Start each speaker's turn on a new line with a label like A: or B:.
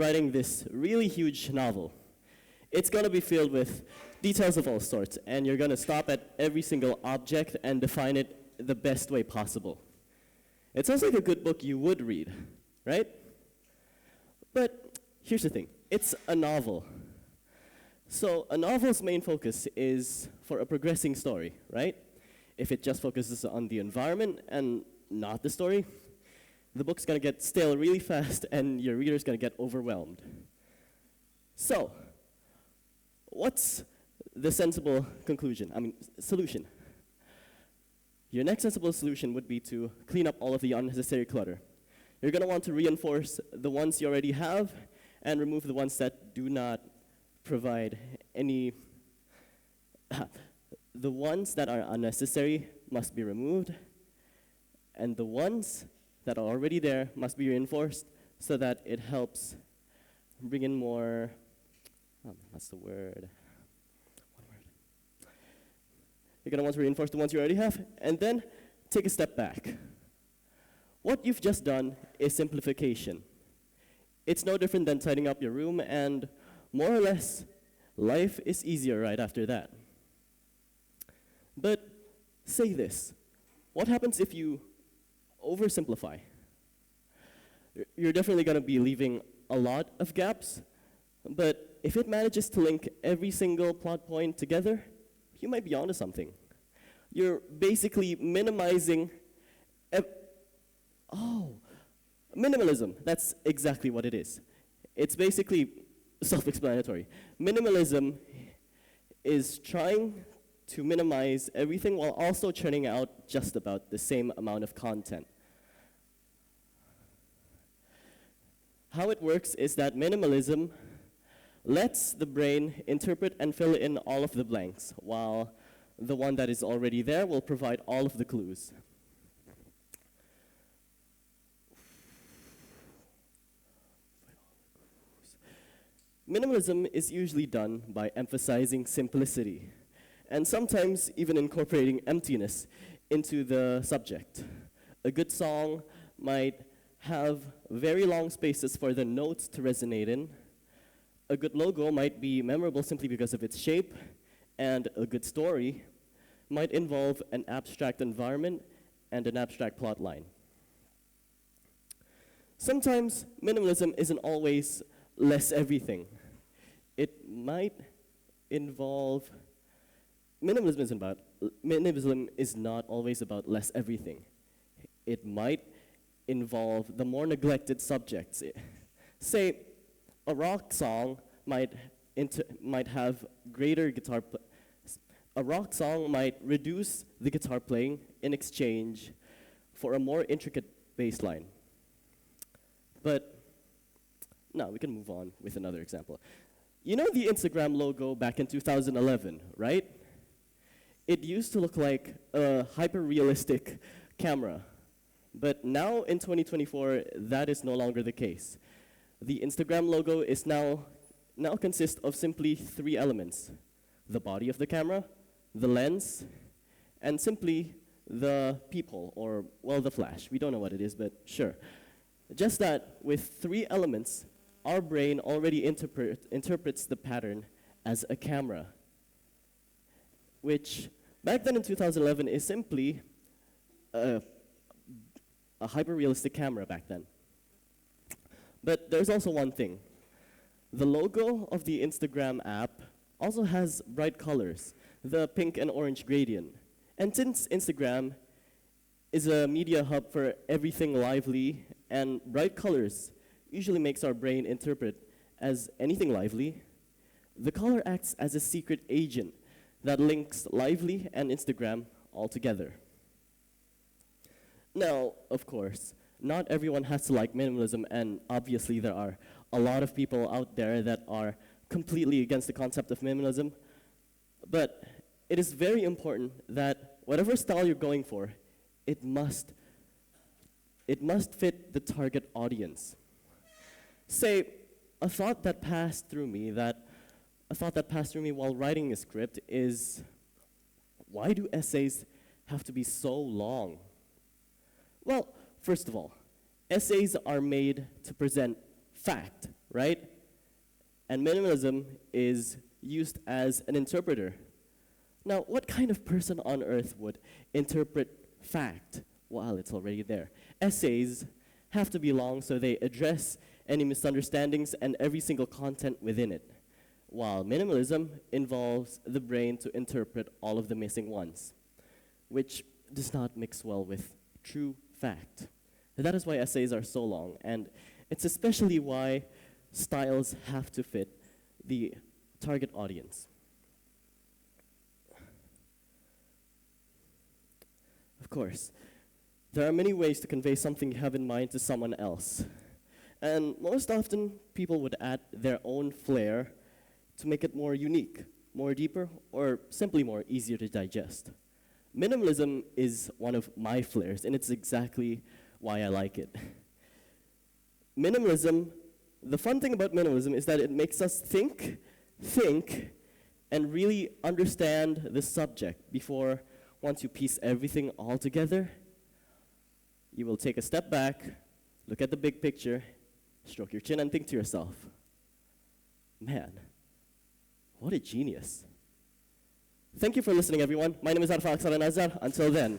A: writing this really huge novel. It's going to be filled with details of all sorts, and you're going to stop at every single object and define it the best way possible. It sounds like a good book you would read, right? But here's the thing. It's a novel. So a novel's main focus is for a progressing story, right? If it just focuses on the environment and not the story, the book's going to get stale really fast and your reader's going to get overwhelmed. So, what's the sensible solution? Your next sensible solution would be to clean up all of the unnecessary clutter. You're going to want to reinforce the ones you already have and remove the ones that do not provide any. The ones that are unnecessary must be removed, and the ones that are already there must be reinforced so that it helps bring in more, that's the word. One word. You're going to want to reinforce the ones you already have, and then take a step back. What you've just done is simplification. It's no different than tidying up your room, and more or less, life is easier right after that. But say this, what happens if you oversimplify? You're definitely going to be leaving a lot of gaps, but if it manages to link every single plot point together, you might be onto something. You're basically minimizing. Minimalism. That's exactly what it is. It's basically self-explanatory. Minimalism is trying to minimize everything while also churning out just about the same amount of content. How it works is that minimalism lets the brain interpret and fill in all of the blanks, while the one that is already there will provide all of the clues. Minimalism is usually done by emphasizing simplicity, and sometimes even incorporating emptiness into the subject. A good song might have very long spaces for the notes to resonate in. A good logo might be memorable simply because of its shape, and a good story might involve an abstract environment and an abstract plot line. Sometimes minimalism isn't always less everything. It might involve, minimalism is not always about less everything. It might involve the more neglected subjects. Say, a rock song might have greater guitar a rock song might reduce the guitar playing in exchange for a more intricate bass line. But no, we can move on with another example. You know the Instagram logo back in 2011, right? It used to look like a hyper-realistic camera. But now in 2024, that is no longer the case. The Instagram logo is now consists of simply 3 elements: the body of the camera, the lens, and simply the peephole, or, well, the flash. We don't know what it is, but sure. Just that with 3 elements, our brain already interprets the pattern as a camera, which back then in 2011 is simply a hyper-realistic camera back then. But there's also one thing. The logo of the Instagram app also has bright colors, the pink and orange gradient. And since Instagram is a media hub for everything lively, and bright colors usually makes our brain interpret as anything lively, the color acts as a secret agent that links lively and Instagram all together. Now, of course, not everyone has to like minimalism, and obviously there are a lot of people out there that are completely against the concept of minimalism, but it is very important that whatever style you're going for, it must fit the target audience. Say, a thought that passed through me while writing a script is, why do essays have to be so long? Well, first of all, essays are made to present fact, right? And minimalism is used as an interpreter. Now, what kind of person on earth would interpret fact while it's already there? Essays have to be long so they address any misunderstandings and every single content within it, while minimalism involves the brain to interpret all of the missing ones, which does not mix well with true fact. And that is why essays are so long, and it's especially why styles have to fit the target audience. Of course, there are many ways to convey something you have in mind to someone else. And most often, people would add their own flair to make it more unique, more deeper, or simply more easier to digest. Minimalism is one of my flares, and it's exactly why I like it. Minimalism, the fun thing about minimalism is that it makes us think, and really understand the subject before, once you piece everything all together, you will take a step back, look at the big picture, stroke your chin, and think to yourself, man, what a genius. Thank you for listening, everyone. My name is Arfa Aksar Nazar. Until then.